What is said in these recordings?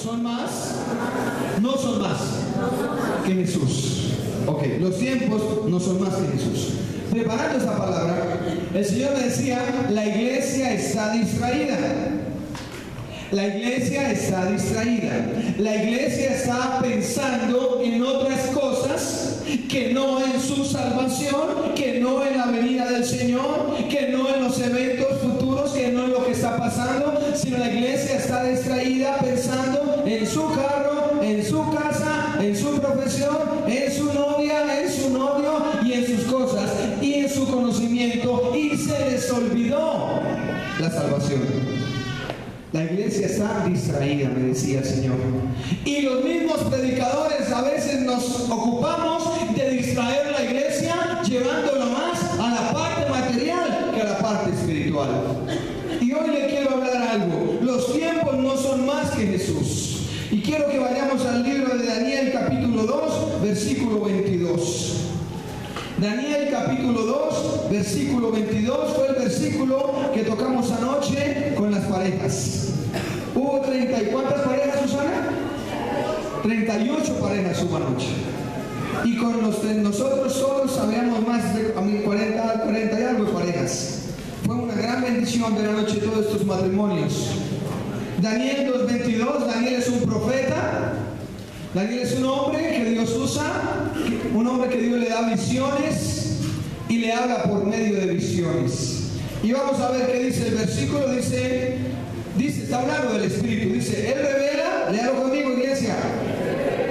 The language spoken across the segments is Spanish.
¿Son más? No son más que Jesús. Ok, los tiempos no son más que Jesús. Preparando esta palabra, el Señor me decía, la iglesia está distraída. La iglesia está distraída. La iglesia está pensando en otras cosas que no en su salvación, que no en la venida del Señor, que no en los eventos futuros, que no en lo que está pasando, sino la iglesia está distraída pensando en su carro, en su casa, en su profesión, en su novia, en su novio y en sus cosas y en su conocimiento, y se les olvidó la salvación. La iglesia está distraída, me decía el Señor. Y los mismos predicadores a veces nos ocupamos de distraer la iglesia, llevándola más a la parte material que a la parte espiritual. Y hoy le quiero hablar algo. Los tiempos no son más que Jesús. Y quiero que vayamos al libro de Daniel capítulo 2, versículo 22. Daniel capítulo 2, versículo 22 fue el versículo que tocamos anoche con las parejas. ¿Hubo 30 y cuántas parejas, Susana? 38 parejas hubo anoche. Y con nosotros solos habíamos más de 40 y algo de parejas. Fue una gran bendición ver anoche todos estos matrimonios. Daniel 2:22, Daniel es un profeta. Daniel es un hombre que Dios usa, un hombre que Dios le da visiones y le habla por medio de visiones. Y vamos a ver qué dice el versículo. Dice, está hablando del Espíritu. Dice, Él revela, léalo conmigo, iglesia.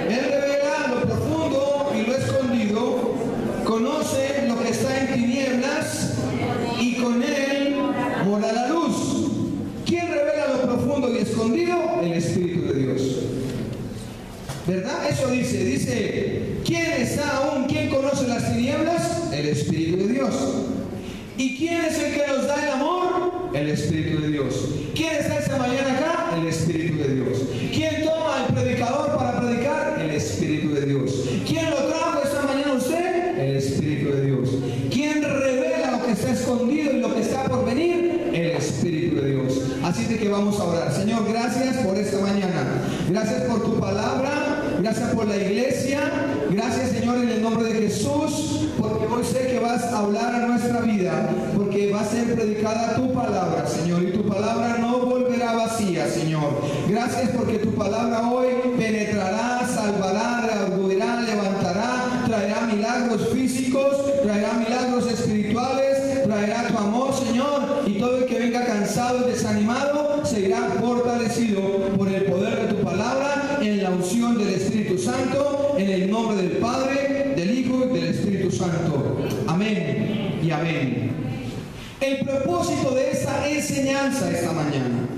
Él revela lo profundo y lo escondido, conoce lo que está en tinieblas y con Él mora la luz. ¿Quién revela lo profundo y escondido? El Espíritu de Dios. ¿Verdad? Eso dice, ¿quién está aún? ¿Quién conoce las tinieblas? El Espíritu de Dios. ¿Y quién es el que nos da el amor? El Espíritu de Dios. ¿Quién está esta mañana acá? El Espíritu de Dios. ¿Quién toma el predicador para predicar? El Espíritu de Dios. ¿Quién lo trajo esta mañana a usted? El Espíritu de Dios. ¿Quién revela lo que está escondido y lo que está por venir? El Espíritu de Dios. Así de que vamos a orar. Señor, gracias por esta mañana. Gracias por tu palabra. Gracias por la iglesia. Gracias, Señor, en el nombre de Jesús, porque hoy sé que vas a hablar a nuestra vida, porque va a ser predicada tu palabra, Señor, y tu palabra no volverá vacía, Señor. Gracias porque tu palabra hoy penetrará, salvará, rearguirá, levantará, traerá milagros físicos, traerá milagros espirituales, traerá tu amor, Señor, y todo el que venga cansado y desanimado se irá fortalecido por el poder de tu palabra, en la unción del Espíritu Santo, en el nombre del Padre, del Hijo y del Espíritu Santo. Amén y amén. El propósito de esta enseñanza esta mañana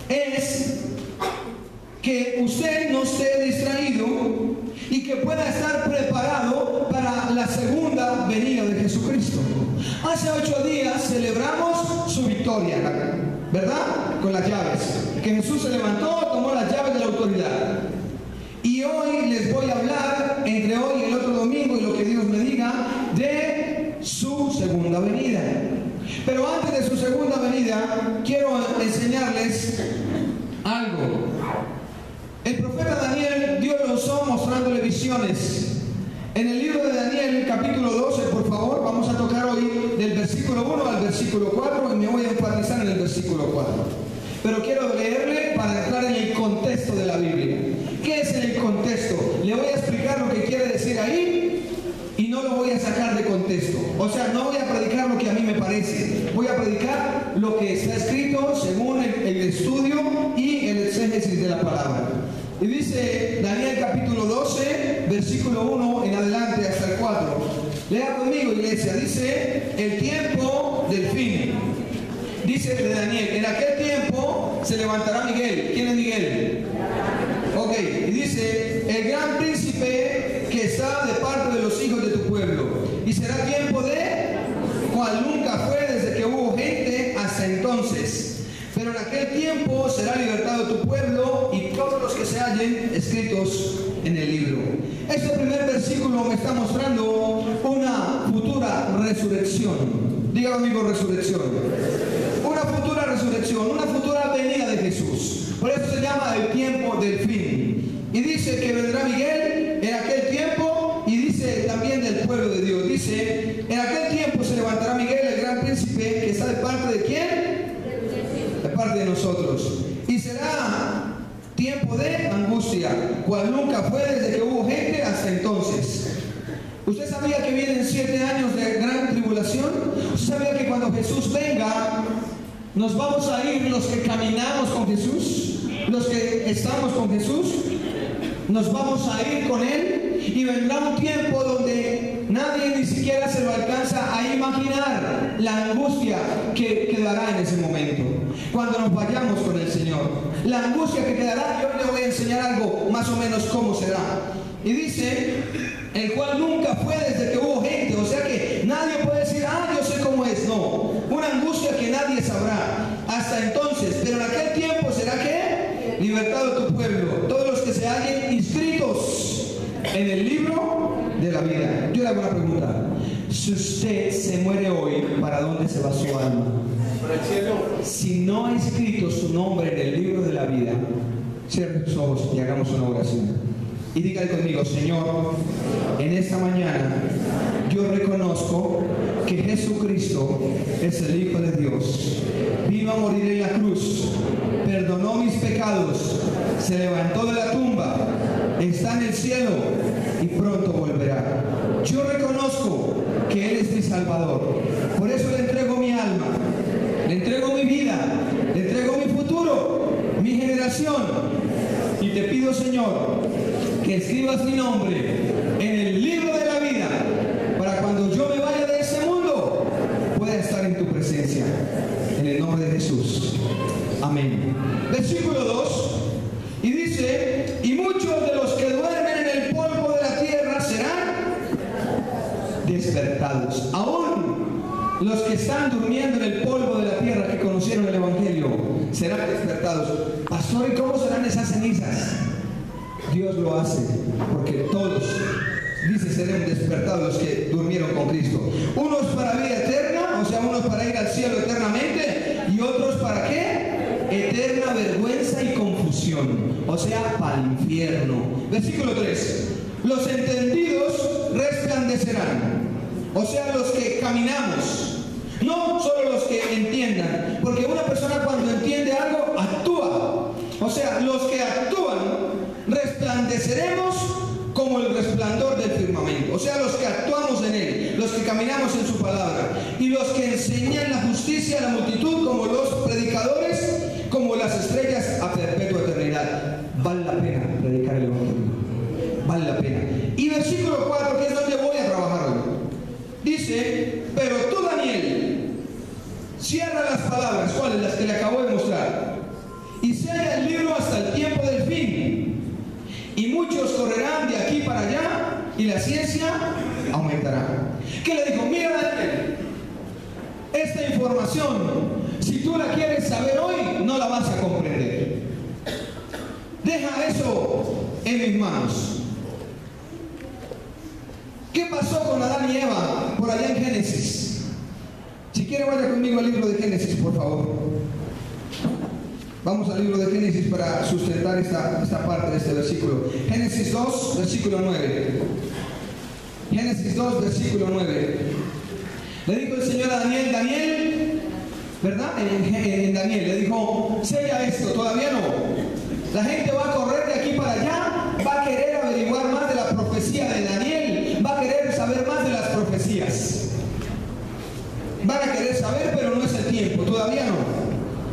es que usted no esté distraído y que pueda estar preparado para la segunda venida de Jesucristo. Hace 8 días celebramos su victoria, ¿verdad? Con las llaves. Que Jesús se levantó, tomó las llaves de la autoridad. Y hoy les voy a hablar, entre hoy y el otro domingo, y lo que Dios me diga, de su segunda venida. Pero antes de su segunda venida, quiero enseñarles algo. El profeta Daniel, Dios lo usó mostrándole visiones. En el libro de Daniel, capítulo 12, por favor, vamos a tocar hoy del versículo 1 al versículo 4, y me voy a enfatizar en el versículo 4. Pero quiero leerle para entrar en el contexto de la Biblia. ¿Qué es el contexto? Le voy a explicar lo que quiere decir ahí y no lo voy a sacar de contexto. O sea, no voy a predicar lo que a mí me parece. Voy a predicar lo que está escrito según el estudio y el exégesis de la palabra. Y dice Daniel capítulo 12, versículo 1 en adelante hasta el 4. Lea conmigo, iglesia. Dice, el tiempo del fin. Dice de Daniel, en aquel tiempo se levantará Miguel. ¿Quién es Miguel? Ok, y dice, el gran príncipe que está de parte de los hijos de tu pueblo. Y será tiempo de cual nunca fue desde que hubo gente hasta entonces. Pero en aquel tiempo será libertado tu pueblo y todos los que se hallen escritos en el libro. Este primer versículo me está mostrando una futura resurrección. Diga conmigo, resurrección. Una futura resurrección, una futura venida de Jesús. Por eso se llama el tiempo del fin. Y dice que vendrá Miguel en aquel tiempo, y dice también del pueblo de Dios. Dice, en aquel tiempo se levantará Miguel, el gran príncipe, que está de parte de ¿quién? De parte de nosotros. Y será tiempo de angustia, cual nunca fue desde que hubo gente hasta entonces. ¿Usted sabía que vienen 7 años de gran tribulación? ¿Usted sabía que cuando Jesús venga, nos vamos a ir los que caminamos con Jesús? Los que estamos con Jesús, nos vamos a ir con Él, y vendrá un tiempo donde nadie ni siquiera se lo alcanza a imaginar la angustia que quedará en ese momento, cuando nos vayamos con el Señor. La angustia que quedará, yo le voy a enseñar algo más o menos cómo será. Y dice, el cual nunca fue desde que hubo gente. O sea que nadie puede decir, yo sé cómo es. No, una angustia que nadie sabrá hasta entonces. Pero en aquel tiempo será que libertado tu pueblo, todos los que se hallen inscritos en el libro de la vida. Yo le hago una pregunta: si usted se muere hoy, ¿para dónde se va su alma? Para el cielo. Si no ha escrito su nombre en el libro de la vida, cierre sus ojos y hagamos una oración. Y dígale conmigo: Señor, en esta mañana yo reconozco que Jesucristo es el Hijo de Dios. Vino a morir en la cruz, perdonó mis pecados, se levantó de la tumba, está en el cielo y pronto volverá. Yo reconozco que Él es mi Salvador. Por eso le entrego mi alma, le entrego mi vida, le entrego mi futuro, mi generación. Y te pido, Señor, que escribas mi nombre en el libro de la vida, para cuando yo me vaya de este mundo pueda estar en tu presencia. En el nombre de Jesús. Amén. Versículo 2. Y dice: y muchos de los que duermen en el polvo de la tierra serán despertados. Aún los que están durmiendo en el polvo de la tierra, que conocieron el Evangelio, serán despertados. Pastor, ¿y cómo serán esas cenizas? Dios lo hace, porque todos, dice, serán despertados los que durmieron con Cristo. Unos para vida eterna, o sea, unos para ir al cielo eternamente, y otros para ¿qué? Eterna vergüenza y confusión, o sea, para el infierno. Versículo 3. Los entendidos resplandecerán, o sea, los que caminamos, no solo los que entiendan, porque una persona cuando entiende algo, actúa. O sea, los que actúan resplandeceremos como el resplandor del firmamento. O sea, los que actuamos en Él, los que caminamos en su palabra, y los que enseñan la justicia a la multitud, como los predicadores, como las estrellas a perpetua eternidad. Vale la pena predicar el Evangelio. Vale la pena. Y versículo 4, que es donde voy a trabajar hoy, dice: pero tú, Daniel, cierra las palabras, ¿cuáles? Las que le acabo de mostrar, y sella el libro hasta el tiempo del fin. Y muchos correrán de aquí para allá, y la ciencia aumentará. ¿Qué le dijo? Mira, Daniel, esta información, si tú la quieres saber hoy, no la vas a comprender. Deja eso en mis manos. ¿Qué pasó con Adán y Eva por allá en Génesis? Si quiere, vaya conmigo al libro de Génesis, por favor. Vamos al libro de Génesis para sustentar esta parte de este versículo. Génesis 2, versículo 9. Génesis 2, versículo 9. Le dijo el Señor a Daniel, Daniel, ¿verdad? En Daniel le dijo: sella esto, todavía no. La gente va a correr de aquí para allá, va a querer averiguar más de la profecía de Daniel, va a querer saber más de las profecías. Van a querer saber, pero no es el tiempo, todavía no.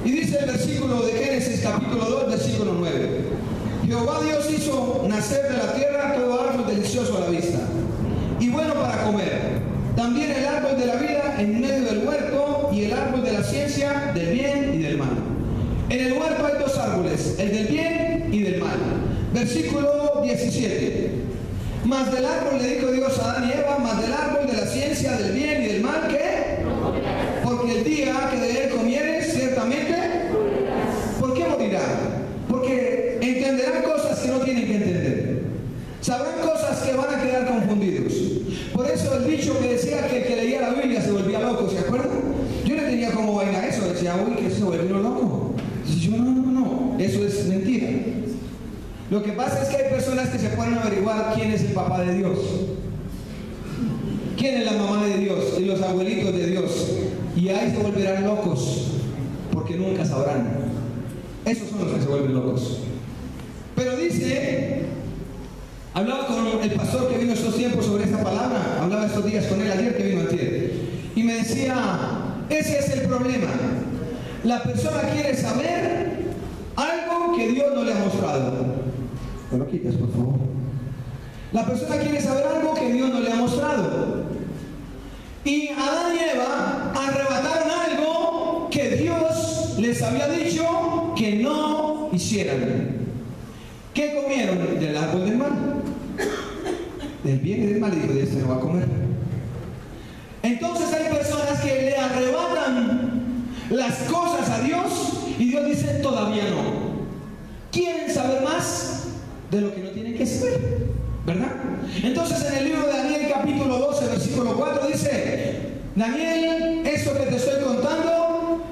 Y dice el versículo de Génesis capítulo 2, versículo 9. Jehová Dios hizo nacer de la tierra todo árbol delicioso a la vista y bueno para comer. También el árbol de la vida en medio del huerto y el árbol de la ciencia del bien y del mal. En el huerto hay dos árboles, el del bien y del mal. Versículo 17. Mas del árbol, le dijo Dios a Adán y Eva, mas del árbol de la ciencia del bien y del mal, ¿qué? Porque el día que de él comieres, ciertamente, ¿por qué morirá? Porque entenderán cosas que no tienen que entender. Sabrán cosas que van a quedar confundidos. Por eso el dicho que decía que el que leía la Biblia se volvía loco, ¿se acuerdan? Yo le tenía como vaina eso, decía, uy, que se volvió loco. Y yo, no, eso es Lo que pasa es que hay personas que se pueden averiguar quién es el papá de Dios, quién es la mamá de Dios y los abuelitos de Dios. Y ahí se volverán locos, porque nunca sabrán. Esos son los que se vuelven locos. Pero dice, hablaba con el pastor que vino estos tiempos sobre esta palabra, hablaba estos días con él, ayer que vino antier, y me decía, ese es el problema. La persona quiere saber algo que Dios no le ha mostrado. ¿Me lo quitas, por favor? La persona quiere saber algo que Dios no le ha mostrado. Y Adán y Eva arrebataron algo que Dios les había dicho que no hicieran. ¿Qué comieron? Del árbol del mal. Del bien y del mal, dijo, de este no va a comer. Entonces hay personas que le arrebatan las cosas a Dios y Dios dice, todavía no. Quieren saber más de lo que no tienen que saber, ¿verdad? Entonces en el libro de Daniel capítulo 12 versículo 4 dice, Daniel, esto que te estoy contando,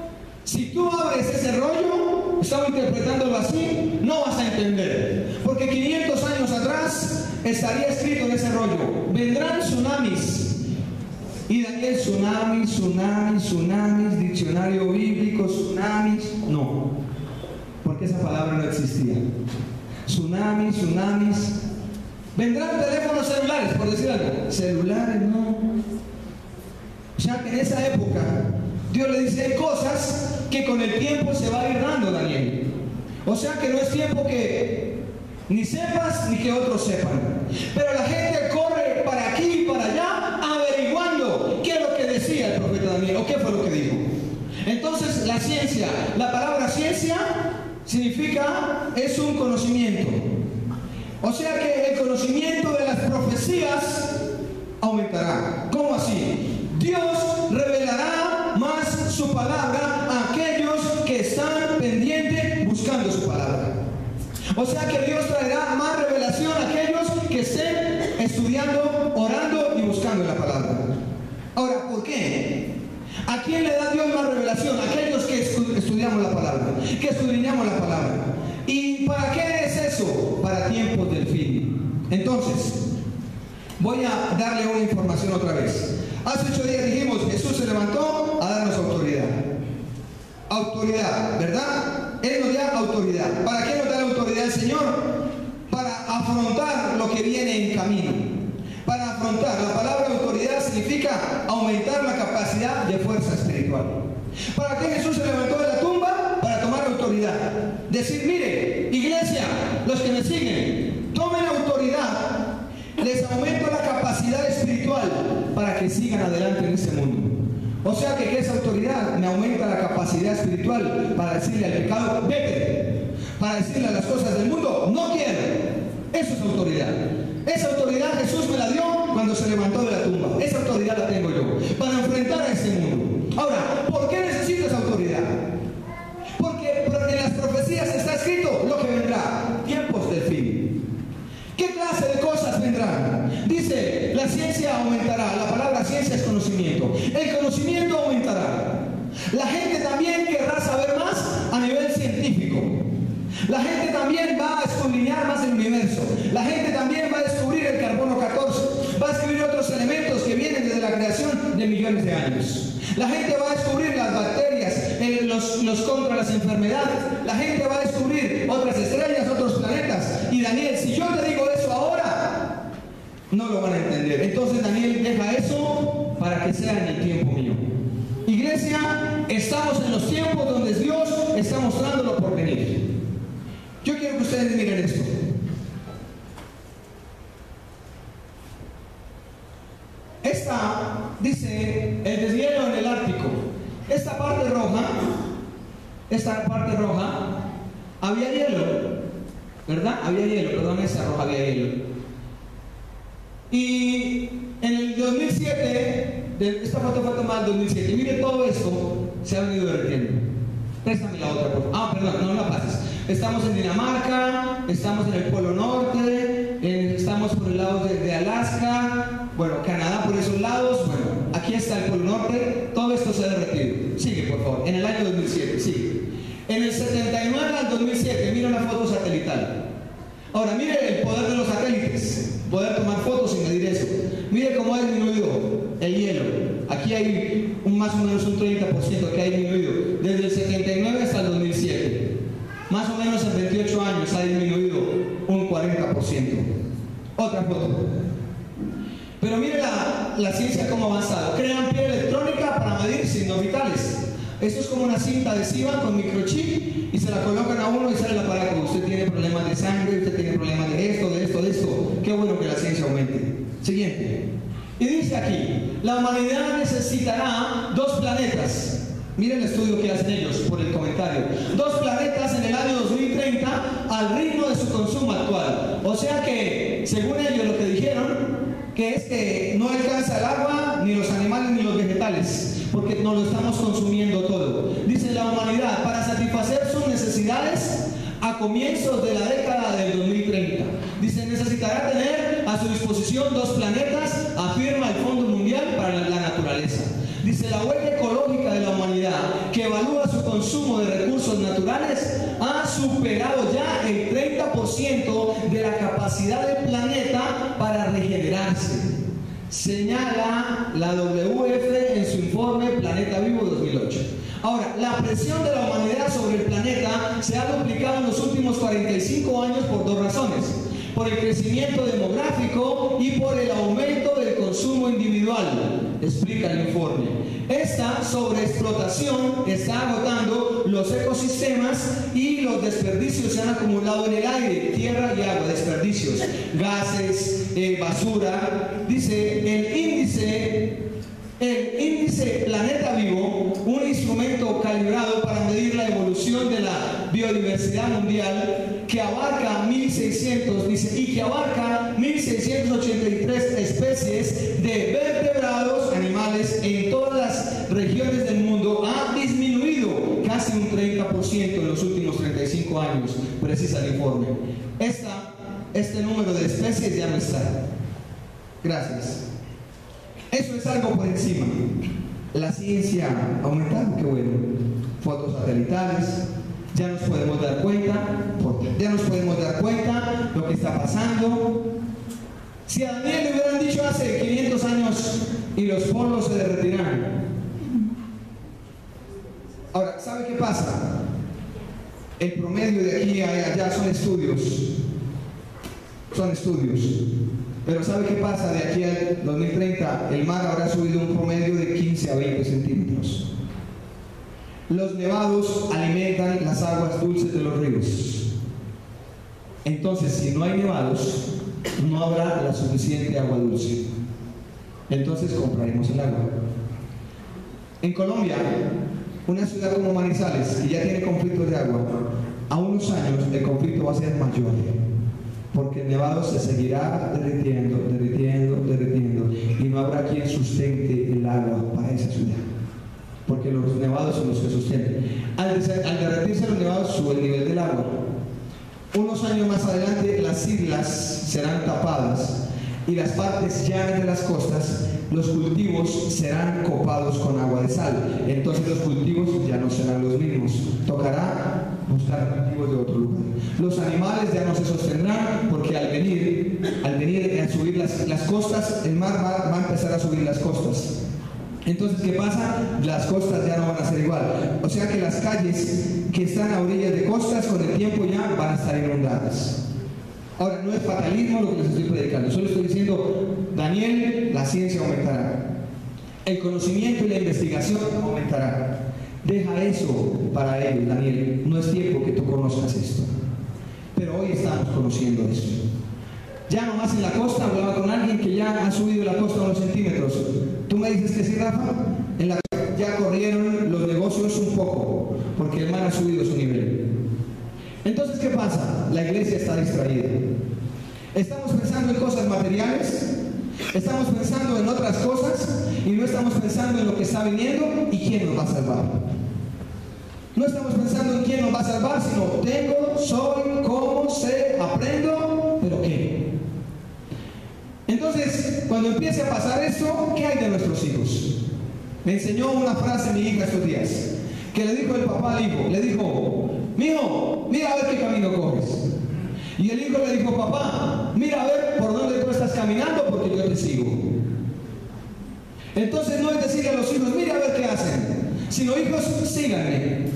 si tú abres ese rollo, estaba interpretándolo así, no vas a entender, porque 500 años atrás estaría escrito en ese rollo, vendrán tsunamis. Y Daniel, tsunamis, diccionario bíblico, tsunamis, no, porque esa palabra no existía. Tsunamis, vendrán teléfonos celulares, por decir algo. Celulares, no. O sea que en esa época Dios le dice cosas que con el tiempo se va a ir dando, Daniel. O sea que no es tiempo que ni sepas ni que otros sepan. Pero la gente corre para aquí y para allá averiguando qué es lo que decía el profeta Daniel o qué fue lo que dijo. Entonces la ciencia, la palabra ciencia significa, es un conocimiento. O sea que el conocimiento de las profecías aumentará. ¿Cómo así? Dios revelará más su palabra a aquellos que están pendientes buscando su palabra. O sea que Dios traerá más revelación a aquellos que estén estudiando, orando y buscando la palabra. Ahora, ¿por qué? ¿A quién le da Dios más revelación? A aquellos que estudiamos la palabra, que escudriñamos la palabra. ¿Y para qué es eso? Para tiempos del fin. Entonces, voy a darle una información otra vez. Hace 8 días dijimos, Jesús se levantó a darnos autoridad. Autoridad, ¿verdad? Él nos da autoridad. ¿Para qué nos da la autoridad el Señor? Para afrontar lo que viene en camino. Para afrontar, la palabra autoridad significa aumentar la capacidad de fuerza espiritual. ¿Para qué Jesús se levantó de la tumba? Para tomar autoridad. Decir, mire, iglesia, los que me siguen, tomen autoridad. Les aumento la capacidad espiritual para que sigan adelante en este mundo. O sea que esa autoridad me aumenta la capacidad espiritual para decirle al pecado, vete. Para decirle a las cosas del mundo, no quiero. Eso es autoridad. Esa autoridad Jesús me la dio cuando se levantó de la tumba. Esa autoridad la tengo yo para enfrentar a este mundo. Ahora, ¿por qué necesito esa autoridad? Porque en las profecías está escrito lo que vendrá, tiempos del fin. ¿Qué clase de cosas vendrán? Dice, la ciencia aumentará. La palabra ciencia es conocimiento. El conocimiento aumentará. La gente también querrá saber más a nivel científico. La gente también va a escudriñar más el universo. La gente también va a descubrir el carbono 14. Va a descubrir otros elementos que vienen desde la creación de millones de años. La gente va a descubrir las bacterias, los contra las enfermedades. La gente va a descubrir otras estrellas, otros planetas. Y Daniel, si yo te digo eso ahora, no lo van a entender. Entonces Daniel deja eso para que sea en el tiempo mío. Iglesia, estamos en los tiempos donde Dios está mostrándolo por venir. Yo quiero que ustedes miren esto. Esta dice el deshielo en el Ártico. Esta parte roja, había hielo, ¿verdad? Había hielo, perdón, esa roja había hielo. Y en el 2007, esta foto fue tomada en 2007, y miren todo esto, se ha venido derritiendo. Préstame la otra, por favor. Ah, perdón, no la pases. Estamos en Dinamarca, estamos en el Polo Norte, estamos por el lado de Alaska, bueno, Canadá por esos lados, bueno, aquí está el Polo Norte, todo esto se ha derretido. Sigue, por favor, en el año 2007, sigue. En el 79 al 2007, mira una foto satelital. Ahora, mire el poder de los satélites, poder tomar fotos y medir eso. Mire cómo ha disminuido el hielo. Aquí hay más o menos un 30% que ha disminuido desde el 79 hasta el 2007. Más o menos en 28 años ha disminuido un 40%. Otra foto. Pero mire la ciencia cómo ha avanzado. Crean piel electrónica para medir signos vitales. Esto es como una cinta adhesiva con microchip y se la colocan a uno y sale el aparato. Usted tiene problemas de sangre, usted tiene problemas de esto, de esto, de esto. Qué bueno que la ciencia aumente. Siguiente. Y dice aquí, la humanidad necesitará 2 planetas. Miren el estudio que hacen ellos por el comentario. 2 planetas en el año 2030 al ritmo de su consumo actual. O sea que, según ellos lo que dijeron, que es que no alcanza el agua, ni los animales, ni los vegetales, porque nos lo estamos consumiendo todo. Dice la humanidad, para satisfacer sus necesidades a comienzos de la década del 2030. Dice, necesitará tener a su disposición 2 planetas, afirma el Fondo Mundial para la Naturaleza. Dice, la huella ecológica de la humanidad, que evalúa su consumo de recursos naturales, ha superado ya el 30% de la capacidad del planeta para regenerarse. Señala la WWF en su informe Planeta Vivo 2008. Ahora, la presión de la humanidad sobre el planeta se ha duplicado en los últimos 45 años por 2 razones. Por el crecimiento demográfico y por el aumento del consumo individual, explica el informe. Esta sobreexplotación está agotando los ecosistemas y los desperdicios se han acumulado en el aire, tierra y agua, desperdicios, gases, basura. Dice el índice Planeta Vivo, un instrumento calibrado para medir la evolución de la biodiversidad mundial, que abarca 1.600, dice, y que abarca 1.683 especies de vertebrados, animales, en todas las regiones del mundo, ha disminuido casi un 30% en los últimos 35 años, precisa el informe. Este número de especies ya no está. Gracias. Eso es algo por encima. La ciencia ha aumentado, qué bueno. Fotos satelitales, ya nos podemos dar cuenta lo que está pasando. Si a Daniel le hubieran dicho hace 500 años y los polos se derretirán. Ahora, ¿sabe qué pasa? El promedio de aquí a allá son estudios. Pero ¿sabe qué pasa? De aquí al 2030 el mar habrá subido un promedio de 15 a 20 centímetros. Los nevados alimentan las aguas dulces de los ríos. Entonces, si no hay nevados, no habrá la suficiente agua dulce. Entonces compraremos el agua. En Colombia, una ciudad como Manizales, que ya tiene conflictos de agua, a unos años el conflicto va a ser mayor. Porque el nevado se seguirá derritiendo y no habrá quien sustente el agua para esa ciudad, porque los nevados son los que sostienen. Al derretirse los nevados sube el nivel del agua. Unos años más adelante las islas serán tapadas y las partes llanas de las costas, los cultivos serán copados con agua de sal. Entonces los cultivos ya no serán los mismos, tocará buscar cultivos de otro lugar. Los animales ya no se sostendrán porque al venir a subir las costas, el mar va a empezar a subir las costas. Entonces, ¿qué pasa? Las costas ya no van a ser igual. O sea que las calles que están a orillas de costas con el tiempo ya van a estar inundadas. Ahora, no es fatalismo lo que les estoy predicando, solo estoy diciendo, Daniel, la ciencia aumentará. El conocimiento y la investigación aumentará. Deja eso para ellos, Daniel. No es tiempo que tú conozcas esto. Pero hoy estamos conociendo eso. Ya nomás en la costa, hablaba con alguien que ya ha subido la costa unos centímetros. ¿Tú me dices que sí, Rafa? En la ya corrieron los negocios un poco, porque el mar ha subido su nivel. Entonces, ¿qué pasa? La iglesia está distraída. Estamos pensando en cosas materiales, estamos pensando en otras cosas y no estamos pensando en lo que está viniendo y quién nos va a salvar. No estamos pensando en quién nos va a salvar, sino tengo, soy, cómo, sé, aprendo, pero ¿qué? Entonces, cuando empiece a pasar esto, ¿qué hay de nuestros hijos? Me enseñó una frase mi hija estos días, que le dijo el papá al hijo, le dijo: mijo, mira a ver qué camino coges. Y el hijo le dijo, papá, mira a ver por dónde tú estás caminando porque yo te sigo. Entonces no es decirle a los hijos, mira a ver qué hacen, sino hijos, síganme.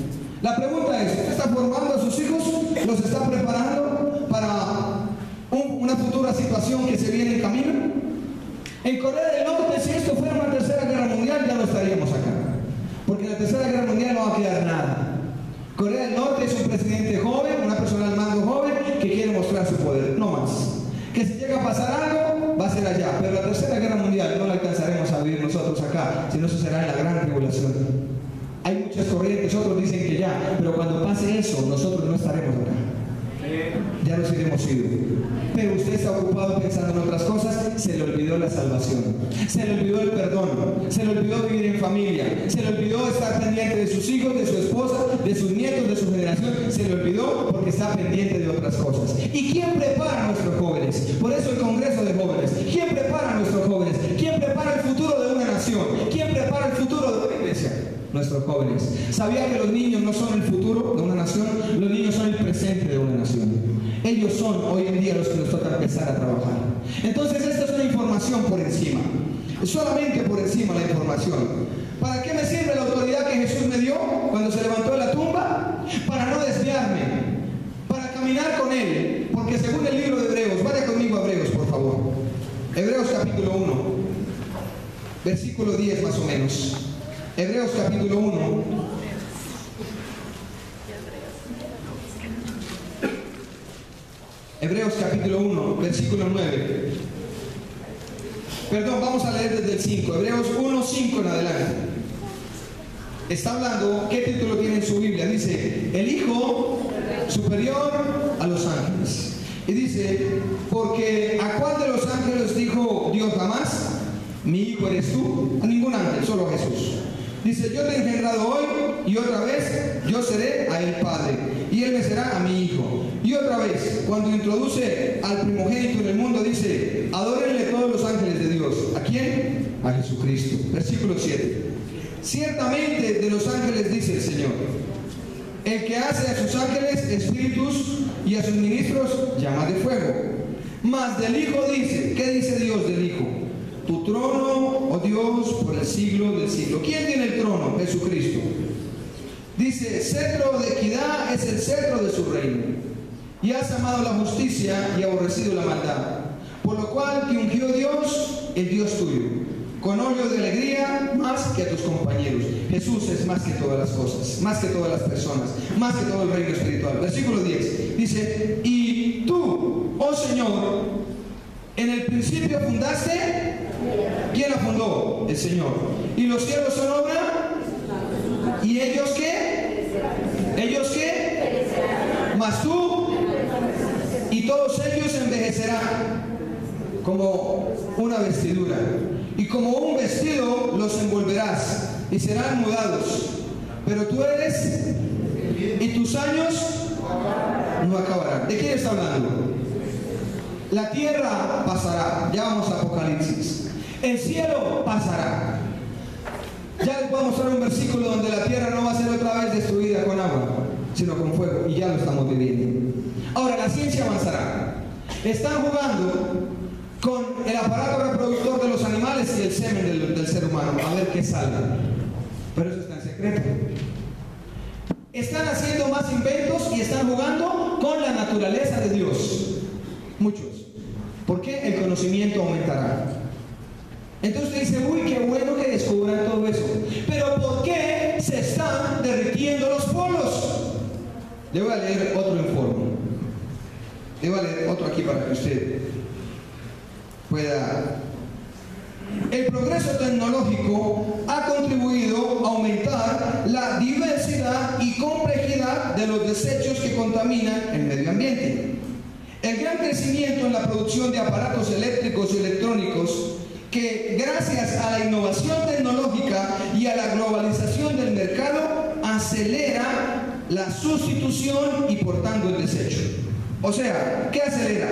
La pregunta es, ¿usted está formando a sus hijos? ¿Los está preparando para una futura situación que se viene en camino? En Corea del Norte, si esto fuera una tercera guerra mundial, ya no estaríamos acá. Porque en la tercera guerra mundial no va a quedar nada. Corea del Norte es un presidente joven, una persona al mando joven que quiere mostrar su poder, no más. Que si llega a pasar algo, va a ser allá. Pero la tercera guerra mundial no la alcanzaremos a vivir nosotros acá, sino eso será en la gran tribulación. Hay muchas corrientes, otros dicen que ya, pero cuando pase eso, nosotros no estaremos acá. Ya nos iremos ido. Pero usted está ocupado pensando en otras cosas, se le olvidó la salvación, se le olvidó el perdón, se le olvidó vivir en familia, se le olvidó estar pendiente de sus hijos, de su esposa, de sus nietos, de su generación, se le olvidó porque está pendiente de otras cosas. ¿Y quién prepara a nuestros jóvenes? Por eso el Congreso de Jóvenes. ¿Quién prepara a nuestros jóvenes? ¿Quién prepara el futuro de una nación? ¿Quién prepara el futuro de una iglesia? Nuestros jóvenes. ¿Sabía que los niños no son el futuro de una nación? Los niños son el presente de una nación. Ellos son hoy en día los que nos toca empezar a trabajar. Entonces esta es una información por encima. Solamente por encima la información. ¿Para qué me sirve la autoridad que Jesús me dio cuando se levantó de la tumba? Para no desviarme. Para caminar con Él. Porque según el libro de Hebreos, vaya conmigo a Hebreos por favor. Hebreos capítulo 1. Versículo 10 más o menos. Hebreos capítulo 1. Hebreos capítulo 1, versículo 9. Perdón, vamos a leer desde el 5. Hebreos 1, 5 en adelante. Está hablando, ¿qué título tiene en su Biblia? Dice, el Hijo superior a los ángeles. Y dice, porque ¿a cuál de los ángeles dijo Dios jamás? Mi hijo eres tú. A ningún ángel, solo a Jesús. Dice, yo te he engendrado hoy y otra vez yo seré a él padre y él me será a mi hijo. Y otra vez, cuando introduce al primogénito en el mundo, dice, adórenle todos los ángeles de Dios. ¿A quién? A Jesucristo. Versículo 7. Ciertamente de los ángeles dice el Señor, el que hace a sus ángeles espíritus y a sus ministros llamas de fuego. Mas del Hijo dice, ¿qué dice Dios del Hijo? Tu trono, oh Dios, por el siglo del siglo. ¿Quién tiene el trono? Jesucristo. Dice, cetro de equidad es el cetro de su reino. Y has amado la justicia y aborrecido la maldad. Por lo cual te ungió Dios, el Dios tuyo, con óleo de alegría más que a tus compañeros. Jesús es más que todas las cosas, más que todas las personas, más que todo el reino espiritual. Versículo 10. Dice, y tú, oh Señor, en el principio fundaste. ¿Quién la fundó? El Señor. ¿Y los cielos son obra? ¿Y ellos qué? ¿Ellos qué? Mas tú y todos ellos envejecerán como una vestidura. Y como un vestido los envolverás y serán mudados. Pero tú eres y tus años no acabarán. ¿De quién está hablando? La tierra pasará. Ya vamos a Apocalipsis. El cielo pasará. Ya les voy a mostrar un versículo donde la tierra no va a ser otra vez destruida con agua, sino con fuego. Y ya lo estamos viviendo. Ahora, la ciencia avanzará. Están jugando con el aparato reproductor de los animales y el semen del ser humano. A ver qué sale. Pero eso está en secreto. Están haciendo más inventos y están jugando con la naturaleza de Dios. Muchos. ¿Por qué? El conocimiento aumentará. Entonces usted dice, uy, qué bueno que descubran todo eso. Pero ¿por qué se están derritiendo los polos? Le voy a leer otro informe. Le voy a leer otro aquí para que usted pueda. El progreso tecnológico ha contribuido a aumentar la diversidad y complejidad de los desechos que contaminan el medio ambiente. El gran crecimiento en la producción de aparatos eléctricos y electrónicos que gracias a la innovación tecnológica y a la globalización del mercado acelera la sustitución y por tanto el desecho. O sea, ¿qué acelera?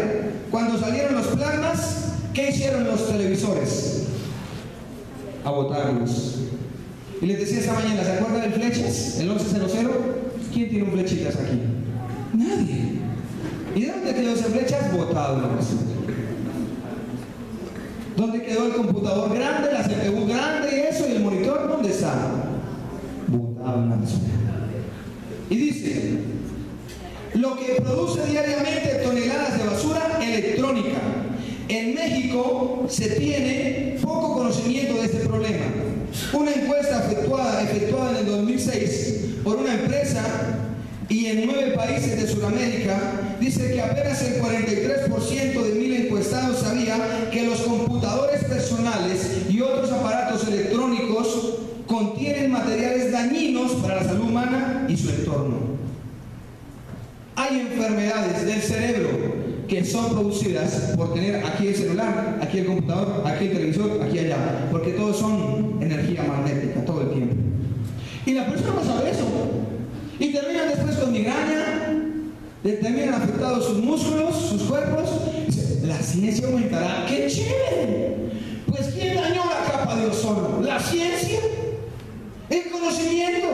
Cuando salieron los plasmas, ¿qué hicieron los televisores? A botarlos. Y les decía esta mañana, ¿se acuerdan del Flechas? El 1100. ¿Quién tiene un Flechitas aquí? Nadie. ¿Y dónde quedó esa flecha? Botado en la basura. ¿Dónde quedó el computador grande, la CPU grande y eso? ¿Y el monitor dónde está? Botado en la basura. Y dice, lo que produce diariamente toneladas de basura electrónica. En México se tiene poco conocimiento de este problema. Una encuesta efectuada en el 2006 por una empresa y en 9 países de Sudamérica dice que apenas el 43% de 1000 encuestados sabía que los computadores personales y otros aparatos electrónicos contienen materiales dañinos para la salud humana y su entorno. Hay enfermedades del cerebro que son producidas por tener aquí el celular, aquí el computador, aquí el televisor, aquí allá, porque todos son energía magnética todo el tiempo. Y la persona no sabe eso. Y terminan después con migraña, terminan afectados sus músculos, sus cuerpos. La ciencia aumentará. ¡Qué chévere! Pues ¿quién dañó la capa de ozono? ¿La ciencia? ¿El conocimiento?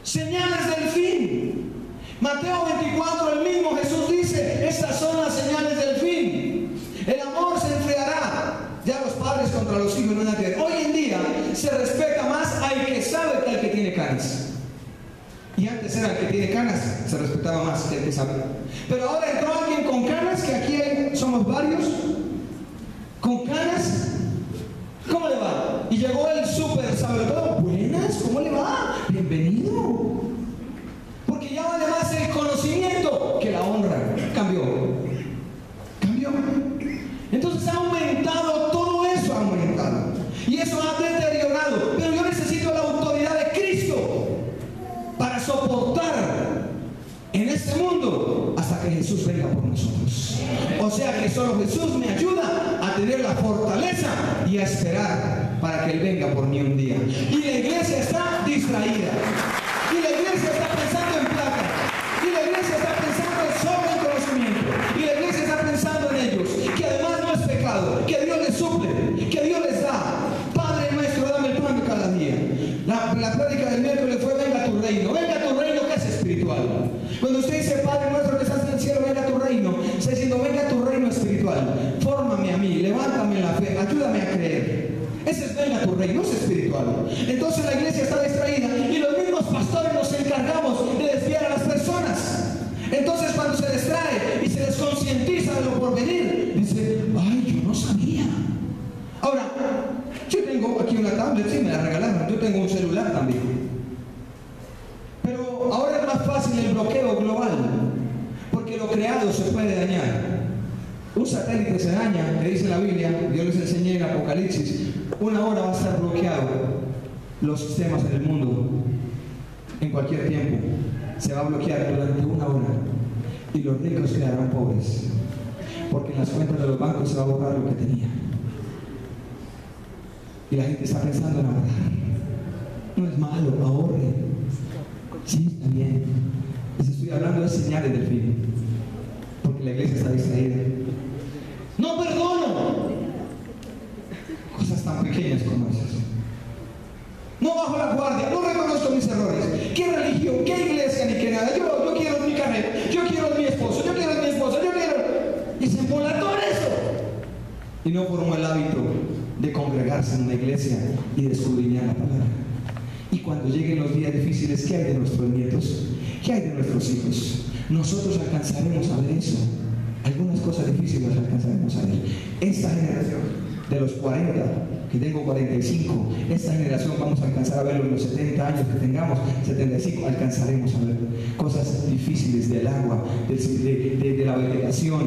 Señales del fin. Mateo 24, el mismo Jesús dice, estas son las señales del fin. El amor se enfriará. Ya los padres contra los hijos no van a tener. Hoy en día se respeta más al que sabe que al que tiene canas. Y antes era el que tiene canas, se respetaba más que el que sabe. Pero ahora entró alguien con canas, que aquí somos varios, con canas. ¿Cómo le va? Y llegó el súper, ¿sabe todo? Buenas, ¿cómo le va? Bienvenido. Porque ya vale más el conocimiento que la honra. Cambió. Entonces ha aumentado, todo eso ha aumentado. Y eso ha deteriorado. Pero yo necesito la autoridad de Cristo para soportar en este mundo hasta que Jesús venga por nosotros. O sea que solo Jesús me ayuda a tener la fortaleza y a esperar para que Él venga por mí un día. Y la iglesia está distraída. Y la iglesia está pensando en plata. Y la iglesia está pensando solo en conocimiento. Y la iglesia está pensando en ellos. Que además no es pecado. Que Dios les suple. Que Dios les da. Padre nuestro, dame el pan de cada día. La plática del miércoles fue venga a tu reino. Venga a tu reino, que es espiritual. Cuando usted dice Padre nuestro que estás en el cielo, venga a tu reino, está diciendo venga a tu reino espiritual. Fórmame a mí, levántame en la fe, ayúdame a creer. Ese es venga a tu reino, es espiritual. Entonces la iglesia está distraída y los mismos pastores nos encargamos de desviar a las personas. Entonces cuando se distrae y se les concientiza de lo por venir, dice, ay, yo no sabía. Ahora, yo tengo aquí una tablet, sí, me la regalaron, yo tengo un celular también. Pero ahora es más fácil el bloqueo global, porque lo creado se puede dañar. Un satélite se daña, que dice la Biblia, yo les enseñé en Apocalipsis, 1 hora va a estar bloqueado los sistemas en el mundo, en cualquier tiempo. Se va a bloquear durante 1 hora y los ricos quedarán pobres, porque en las cuentas de los bancos se va a borrar lo que tenía. Y la gente está pensando en ahorrar. No es malo, ahorre. Sí, está bien. Les estoy hablando de señales del fin, porque la iglesia está distraída. No perdono. Cosas tan pequeñas como esas. No bajo la guardia, no reconozco mis errores. ¿Qué religión, qué iglesia, ni qué nada? Yo quiero mi carrera, yo quiero mi esposo, yo quiero mi esposa, yo quiero... Y se embolató en eso. Y no formó el hábito de congregarse en una iglesia y de escudriñar la palabra. Y cuando lleguen los días difíciles, ¿qué hay de nuestros nietos? ¿Qué hay de nuestros hijos? Nosotros alcanzaremos a ver eso. Algunas cosas difíciles las alcanzaremos a ver. Esta generación de los 40, que tengo 45, esta generación vamos a alcanzar a verlo en los 70 años que tengamos, 75, alcanzaremos a ver cosas difíciles del agua, de la vegetación,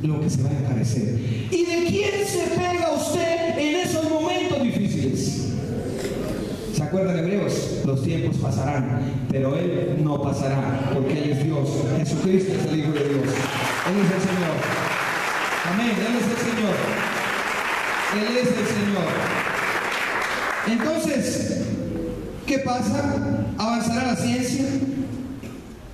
lo que se va a encarecer. ¿Y de quién se pega usted en esos momentos difíciles? ¿Se acuerdan, Hebreos? Los tiempos pasarán, pero Él no pasará, porque Él es Dios. Jesucristo es el Hijo de Dios. Él es el Señor. Amén. Él es el Señor. Él es el Señor. Entonces, ¿qué pasa? ¿Avanzará la ciencia?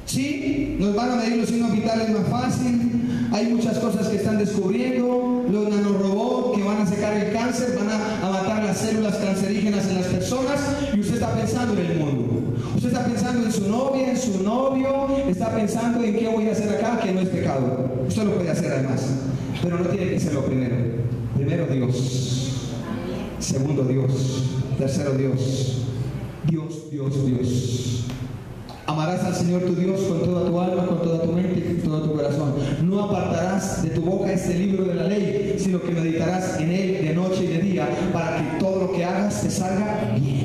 Sí, nos van a medir los signos vitales más fácil. Hay muchas cosas que están descubriendo. Los nanorobots que van a secar el cáncer, van a matar las células cancerígenas en las personas. Y usted está pensando en el mundo. Usted está pensando en su novia, en su novio, está pensando en qué voy a hacer acá, que no es pecado. Usted lo puede hacer además, pero no tiene que ser lo primero. Primero Dios, segundo Dios, tercero Dios. Dios, Dios, Dios. Amarás al Señor tu Dios con toda tu alma, con toda tu mente y con todo tu corazón. No apartarás de tu boca este libro de la ley, sino que meditarás en él de noche y de día, para que todo lo que hagas te salga bien.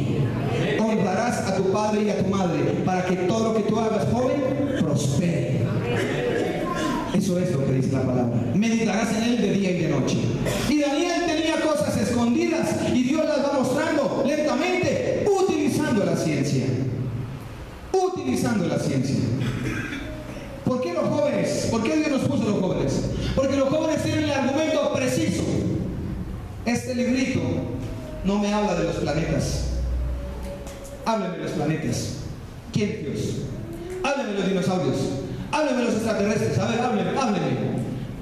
Honrarás a tu padre y a tu madre, para que todo lo que tú hagas, joven, prospere. Eso es lo que dice la palabra. Meditarás en él de día y de noche. Y Daniel tenía cosas escondidas y Dios las va mostrando lentamente, utilizando la ciencia. Utilizando la ciencia. ¿Por qué los jóvenes? ¿Por qué Dios nos puso los jóvenes? Porque los jóvenes tienen el argumento preciso. Este librito no me habla de los planetas. Hábleme de los planetas. ¿Quién es Dios? Hábleme de los dinosaurios. Hábleme de los extraterrestres. A ver, hábleme.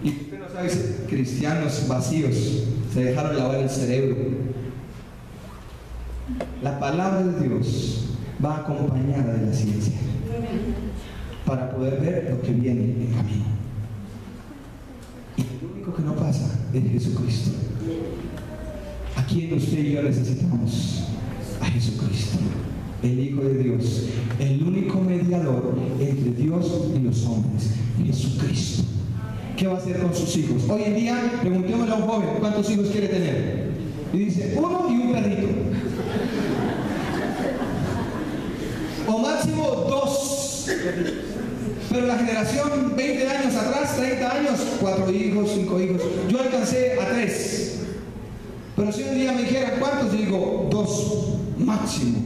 Y usted no sabe, cristianos vacíos, se dejaron lavar el cerebro. La palabra de Dios va acompañada de la ciencia para poder ver lo que viene en camino. Y el único que no pasa es Jesucristo. ¿A quién usted y yo necesitamos? A Jesucristo, el Hijo de Dios, el único mediador entre Dios y los hombres, Jesucristo. ¿Qué va a hacer con sus hijos? Hoy en día, preguntémosle a un joven cuántos hijos quiere tener. Y dice, 1 y un perrito. O máximo 2. Pero la generación 20 años atrás, 30 años, 4 hijos, 5 hijos. Yo alcancé a 3. Pero si un día me dijera cuántos, yo digo 2 máximo.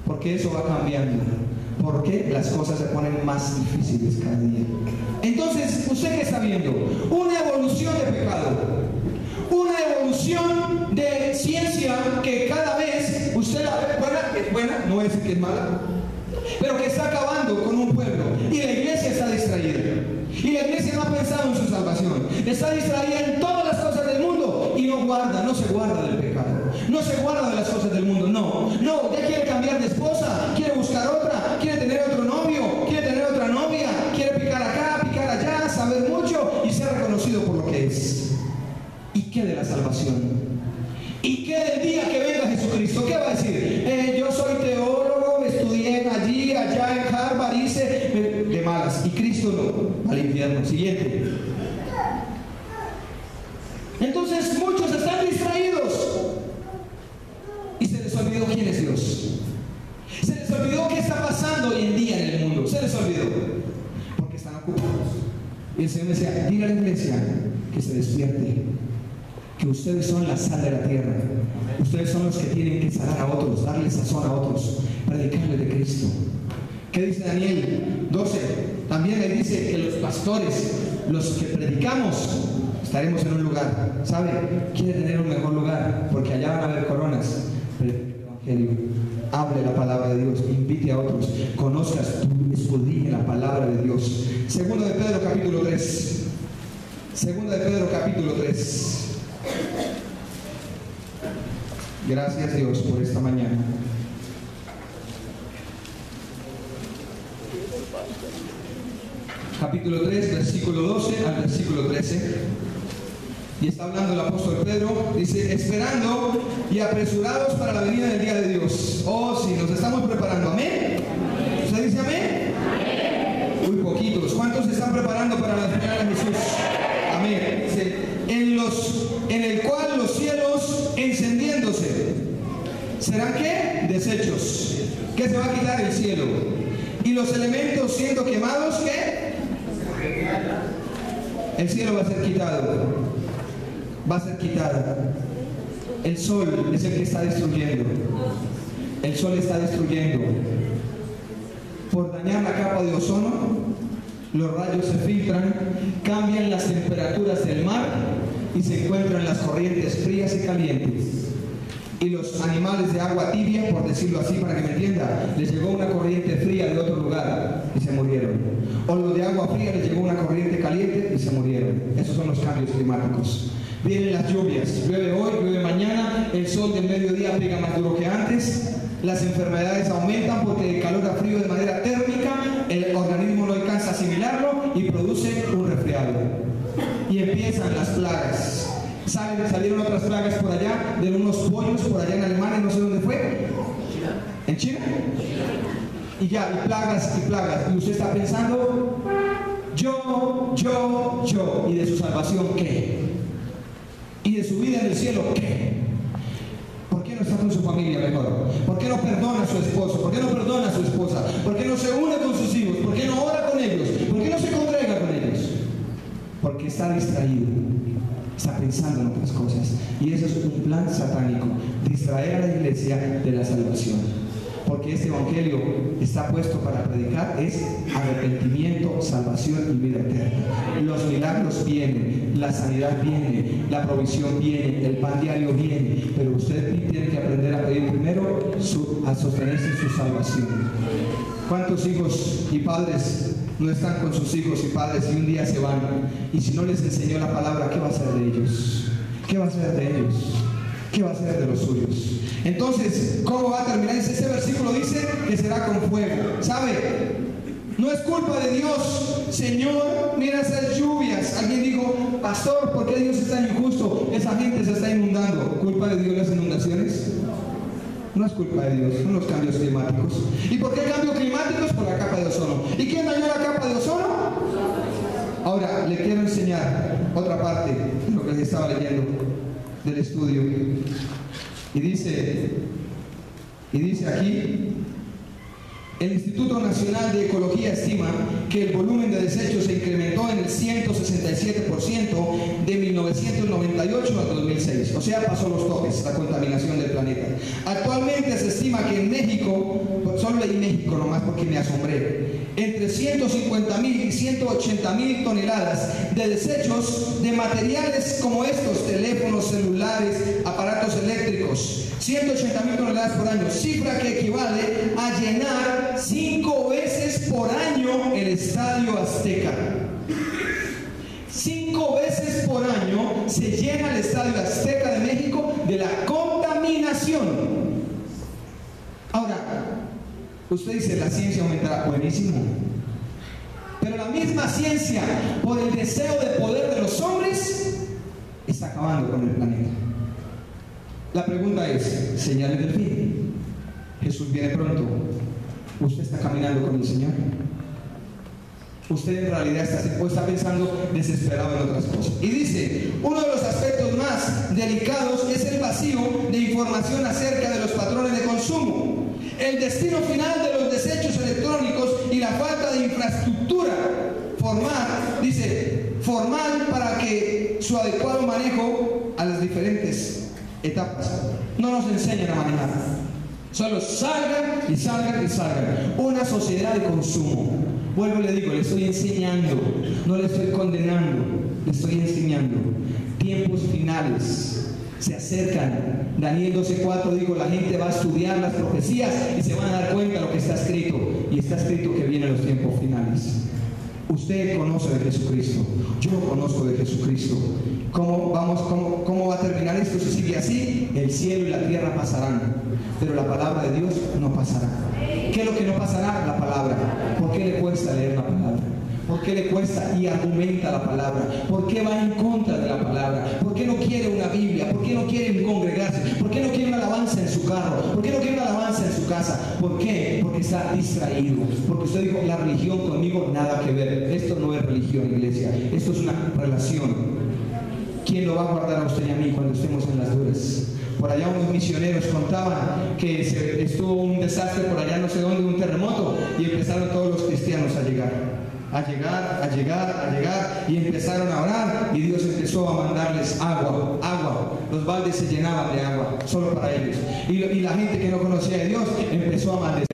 Porque eso va cambiando. Porque las cosas se ponen más difíciles cada día. Entonces, ¿usted qué está viendo? Una evolución de pecado. Una evolución de ciencia que cada vez usted la ve buena, no voy a decir que es mala, pero que está acabando con un pueblo. Y la iglesia está distraída. Y la iglesia no ha pensado en su salvación. Está distraída en todas las cosas del mundo y no se guarda del pecado. No se guarda de las cosas del mundo. No, ya quiere cambiar de esposa, quiere buscar otra, quiere tener otro novio, quiere tener otra novia, quiere picar acá, picar allá, saber mucho y ser reconocido por lo que es. ¿Y qué de la salvación? ¿Y qué del día que venga Jesucristo? ¿Qué va a decir? Yo soy teólogo, me estudié allí, allá en Harvard, hice de malas. Y Cristo no, al infierno. Siguiente. Entonces muchos están distraídos. Y se les olvidó quién es Dios. Se les olvidó qué está pasando hoy en día en el mundo. Se les olvidó. Porque están ocupados. Y el Señor decía, diga a la iglesia que se despierte. Que ustedes son la sal de la tierra. Ustedes son los que tienen que sanar a otros, darle sazón a otros, predicarle de Cristo. ¿Qué dice Daniel 12? También le dice que los pastores, los que predicamos, estaremos en un lugar. ¿Sabe? Quiere tener un mejor lugar, porque allá van a haber coronas. Predique el evangelio, hable la palabra de Dios, invite a otros, conozcas, tú escudriña la palabra de Dios. Segundo de Pedro capítulo 3. Segundo de Pedro capítulo 3. Gracias Dios por esta mañana. Capítulo 3, versículo 12 al versículo 13. Y está hablando el apóstol Pedro, dice, esperando y apresurados para la venida del día de Dios. Oh, sí, nos estamos preparando. ¿Amén? ¿Usted dice amén? Amén. Muy poquitos. ¿Cuántos se están preparando para la venida de Jesús? Amén. Dice, en el cual los cielos encendiéndose serán ¿qué? Deshechos. ¿Qué se va a quitar el cielo? Y los elementos siendo quemados, ¿qué? El cielo va a ser quitado. Va a ser quitado. El sol es el que está destruyendo. El sol está destruyendo. Por dañar la capa de ozono, los rayos se filtran, cambian las temperaturas del mar y se encuentran las corrientes frías y calientes. Y los animales de agua tibia, por decirlo así para que me entienda, les llegó una corriente fría de otro lugar y se murieron. O los de agua fría les llegó una corriente caliente y se murieron. Esos son los cambios climáticos. Vienen las lluvias, llueve hoy, llueve mañana, el sol del mediodía pega más duro que antes, las enfermedades aumentan porque de calor a frío de manera térmica el organismo no alcanza a asimilarlo y produce un resfriado. Y empiezan las plagas. Salieron otras plagas por allá, de unos pollos por allá en Alemania, no sé dónde fue. ¿En China? Y ya, y plagas y plagas. Y usted está pensando, yo, ¿y de su salvación qué? ¿Y de su vida en el cielo qué? ¿Por qué no está con su familia mejor? ¿Por qué no perdona a su esposo? ¿Por qué no perdona a su esposa? ¿Por qué no se une con sus hijos? ¿Por qué no ora con ellos? ¿Por qué no se congrega con ellos? Porque está distraído, está pensando en otras cosas. Y eso es un plan satánico, distraer a la iglesia de la salvación. Porque este evangelio está puesto para predicar es arrepentimiento, salvación y vida eterna. Los milagros vienen, la sanidad viene, la provisión viene, el pan diario viene, pero usted tiene que aprender a pedir primero a sostenerse en su salvación. ¿Cuántos hijos y padres no están con sus hijos y padres y un día se van? Y si no les enseñó la palabra, ¿qué va a hacer de ellos? ¿Qué va a hacer de ellos? ¿Qué va a hacer de los suyos? Entonces, ¿cómo va a terminar? Ese versículo dice que será con fuego. ¿Sabe? No es culpa de Dios. Señor, mira esas lluvias. Alguien dijo, pastor, ¿por qué Dios es tan injusto? Esa gente se está inundando. ¿Culpa de Dios las inundaciones? No es culpa de Dios, son los cambios climáticos. ¿Y por qué cambios climáticos? Por la capa de ozono. ¿Y quién dañó la capa de ozono? Ahora, le quiero enseñar otra parte de lo que les estaba leyendo del estudio. Y dice aquí, el Instituto Nacional de Ecología estima que el volumen de desechos se incrementó en el 167% de 1998 al 2006. O sea, pasó los topes, la contaminación del planeta. Actualmente se estima que en México, solo leí México nomás porque me asombré, entre 150.000 y 180.000 toneladas de desechos de materiales como estos, teléfonos, celulares, aparatos eléctricos. 180.000 toneladas por año, cifra que equivale a llenar 5 veces por año el Estadio Azteca. 5 veces por año se llena el Estadio Azteca de México de la contaminación. Ahora, usted dice, la ciencia aumentará. Buenísimo. Pero la misma ciencia, por el deseo de poder de los hombres, está acabando con el planeta. La pregunta es, señales del fin. Jesús viene pronto. ¿Usted está caminando con el Señor? Usted en realidad está pensando desesperado en otras cosas. Y dice, uno de los aspectos más delicados es el vacío de información acerca de los patrones de consumo, el destino final de los desechos electrónicos y la falta de infraestructura formal para que su adecuado manejo a las diferentes etapas. No nos enseñan a manejar. Solo salgan y salgan y salgan. Una sociedad de consumo. Vuelvo y le digo, le estoy enseñando, no le estoy condenando, le estoy enseñando. Tiempos finales se acercan. Daniel 12:4 digo, la gente va a estudiar las profecías y se van a dar cuenta de lo que está escrito. Y está escrito que vienen los tiempos finales. Usted conoce de Jesucristo, yo conozco de Jesucristo. ¿Cómo va a terminar esto si sigue así? El cielo y la tierra pasarán, pero la palabra de Dios no pasará. ¿Qué es lo que no pasará? La palabra. ¿Por qué le cuesta leer la palabra? ¿Por qué le cuesta y argumenta la palabra? ¿Por qué va en contra de la palabra? ¿Por qué no quiere una Biblia? ¿Por qué no quiere congregarse? ¿Por qué no quiere una alabanza en su carro? ¿Por qué no quiere una alabanza en su casa? ¿Por qué? Porque está distraído. Porque usted dijo, la religión conmigo nada que ver. Esto no es religión, iglesia. Esto es una relación. ¿Quién lo va a guardar a usted y a mí cuando estemos en las duras? Por allá unos misioneros contaban que estuvo un desastre por allá no sé dónde, un terremoto, y empezaron todos los cristianos a llegar, y empezaron a orar, y Dios empezó a mandarles agua. Los baldes se llenaban de agua, solo para ellos. Y la gente que no conocía de Dios empezó a maldecir,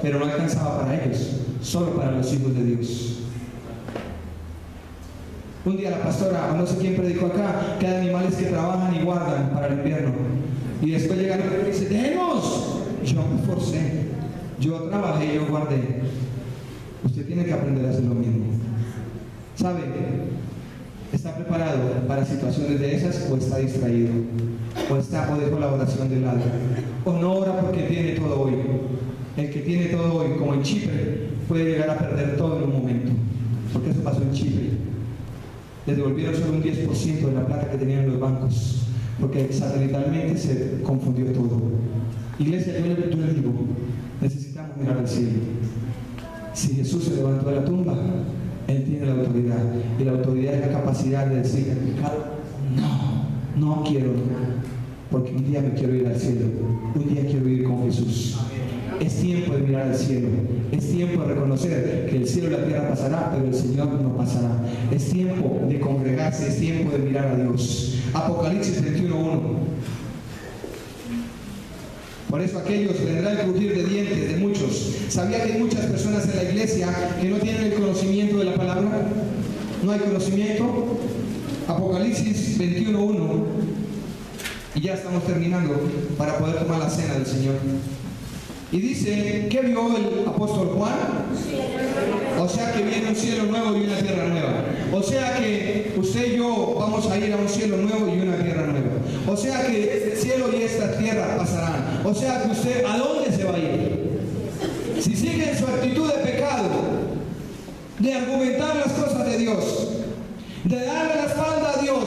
pero no alcanzaba para ellos, solo para los hijos de Dios. Un día la pastora, o no sé quién predicó acá, que hay animales que trabajan y guardan para el invierno. Y después llegaron y dicen, ¡déjenos! Yo me forcé, yo trabajé, yo guardé. Usted tiene que aprender a hacer lo mismo. ¿Sabe? ¿Está preparado para situaciones de esas o está distraído? ¿O dejó la oración de lado? ¿O no ora porque tiene todo hoy? El que tiene todo hoy, como en Chipre, puede llegar a perder todo en un momento. Porque eso pasó en Chipre. Les devolvieron solo un 10% de la plata que tenían en los bancos, porque satelitalmente se confundió todo. Iglesia, yo les digo, necesitamos mirar al cielo. Si Jesús se levantó de la tumba, Él tiene la autoridad, y la autoridad es la capacidad de decir al pecado, no quiero, porque un día me quiero ir al cielo, un día quiero ir con Jesús. Es tiempo de mirar al cielo, es tiempo de reconocer que el cielo y la tierra pasará, pero el Señor no pasará. Es tiempo de congregarse, es tiempo de mirar a Dios. Apocalipsis 21:1. Por eso aquellos vendrá el crujir de dientes de muchos. ¿Sabía que hay muchas personas en la iglesia que no tienen el conocimiento de la palabra? ¿No hay conocimiento? Apocalipsis 21:1. Y ya estamos terminando para poder tomar la cena del Señor. Y dice, ¿qué vio el apóstol Juan? O sea que viene un cielo nuevo y una tierra nueva. O sea que usted y yo vamos a ir a un cielo nuevo y una tierra nueva. O sea que este cielo y esta tierra pasarán. O sea que usted, ¿a dónde se va a ir? Si sigue en su actitud de pecado, de argumentar las cosas de Dios, de darle la espalda a Dios,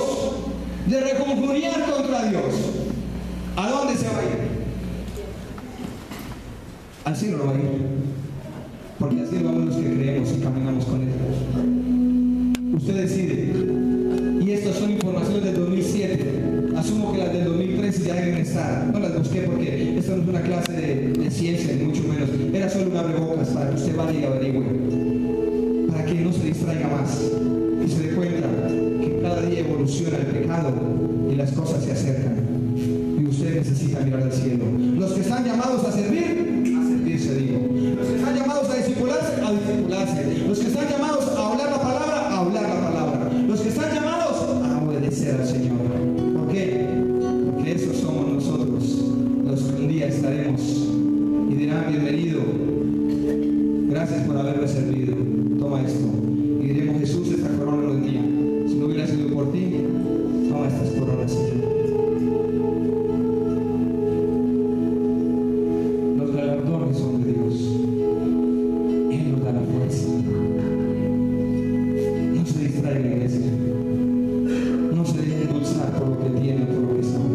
de reconjuriar contra Dios, ¿a dónde se va a ir? Al cielo no va a ir, porque al cielo vamos los que creemos y caminamos con Él. Usted decide, y estas son informaciones del 2007, asumo que las del 2013 ya deben estar, no las busqué porque esto no es una clase de ciencia, ni mucho menos, era solo un abrebocas para que usted vaya y averigüe, para que no se distraiga más y se dé cuenta que cada día evoluciona el pecado y las cosas se acercan, y usted necesita mirar al cielo. Los que están llamados a servir, se digo. Los que están llamados a discipularse, a discipularse. Los que están llamados a hablar la palabra, a hablar la palabra. Los que están llamados a obedecer al Señor. ¿Por qué? Porque esos somos nosotros, los que un día estaremos y dirán, bienvenido, gracias por haberme servido, toma esto. Y diremos, Jesús, esta corona no es mía. Si no hubiera sido por ti, toma estas coronas, Señor. Son de Dios. Él nos da la fuerza. No se distraiga, iglesia. No se deje endulzar por lo que tiene, por lo que sabe.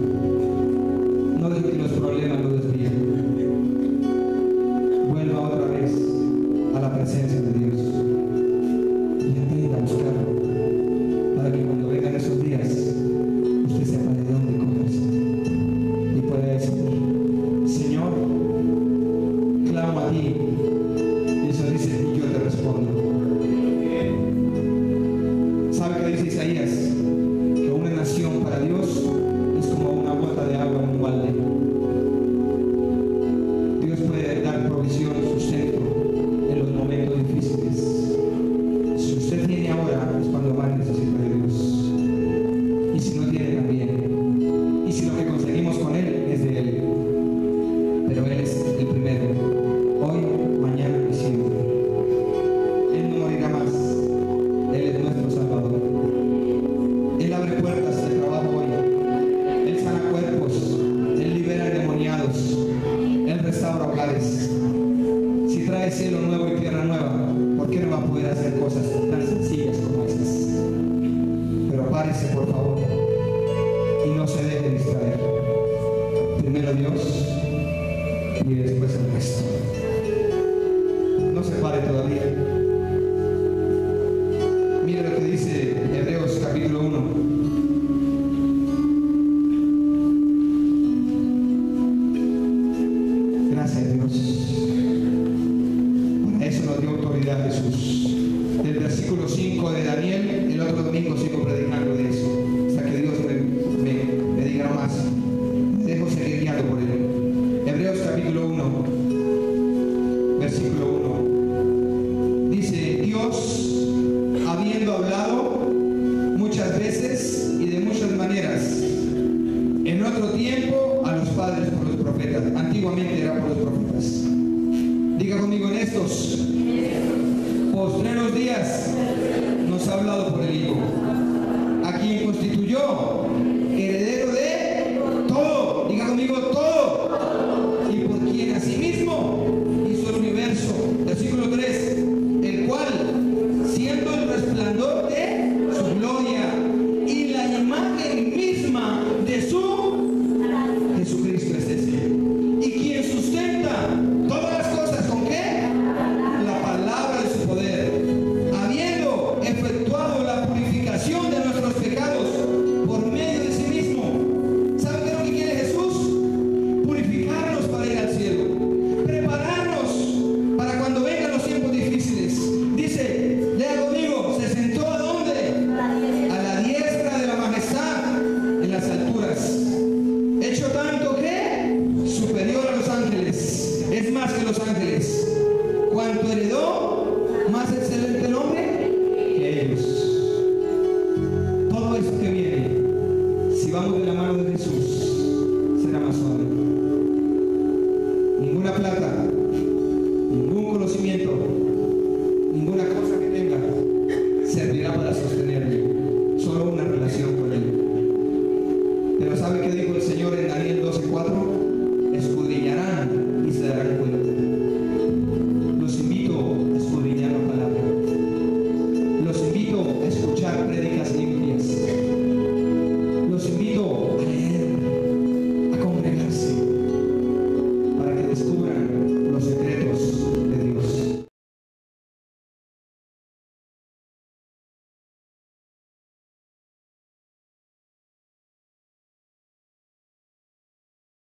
No deje que los problemas lo desvíen. Vuelva otra vez a la presencia de Dios y aprenda a buscarlo, para que cuando vengan esos días usted sepa de dónde cogerse y pueda decir, Señor, clamo a ti, y eso dice, y yo te respondo. ¿Sabe qué dice Isaías? Que una nación para Dios es como una gota de agua en un balde. Dios puede dar provisión, sustento en los momentos difíciles. Si usted tiene ahora, es cuando más necesita de Dios. Y si no tiene, también. Y si lo que conseguimos con Él es de Él. Pero Él es el primero. Hoy, mañana y siempre. Él no morirá más. Él es nuestro Salvador. Él abre puertas de trabajo hoy. Él sana cuerpos. Él libera endemoniados. Él restaura hogares. Si trae cielo nuevo y tierra nueva, ¿por qué no va a poder hacer cosas tan sencillas como estas? Pero párese, por favor, y no se deje distraer. Primero Dios y después el resto. No se pare todavía. Mire lo que dice Hebreos capítulo 1. Gracias, Dios. Para eso nos dio autoridad Jesús. Del versículo 5 de Daniel, el otro domingo sigo predicando de eso, hasta que Dios me diga más. Me dejo seguir guiado por él. Hebreos capítulo 1, versículo 1. Dice, Dios, habiendo hablado muchas veces y de muchas maneras, en otro tiempo a los padres por los profetas. Antiguamente era por los profetas. Diga conmigo, en estos postreros días nos ha hablado por el Hijo, a quien constituyó heredero de todo. Diga conmigo, todo. Y por quien asimismo hizo el universo. Versículo 3. El cual, siendo el resplandor de su gloria y la imagen misma de su Jesucristo es ese. Y quien sustenta todas las cosas, ¿con qué? La palabra de su poder. Habiendo efectuado la purificación de nuestros pecados por medio de sí mismo. ¿Sabe qué es lo que quiere Jesús? Purificarnos para ir al cielo. Prepararnos para cuando vengan los tiempos difíciles. Dice, lea conmigo, se sentó ¿a dónde? A la diestra de la majestad en las alturas. Hecho tanto que superior a los ángeles. Es más que los ángeles. Cuanto heredó más excelente nombre que ellos. Todo esto que viene, si vamos de la mano de Jesús, será más suave. Ninguna plata, ningún conocimiento, ninguna cosa que tenga servirá para sostenerle. Solo una relación con Él. Pero ¿sabe qué dijo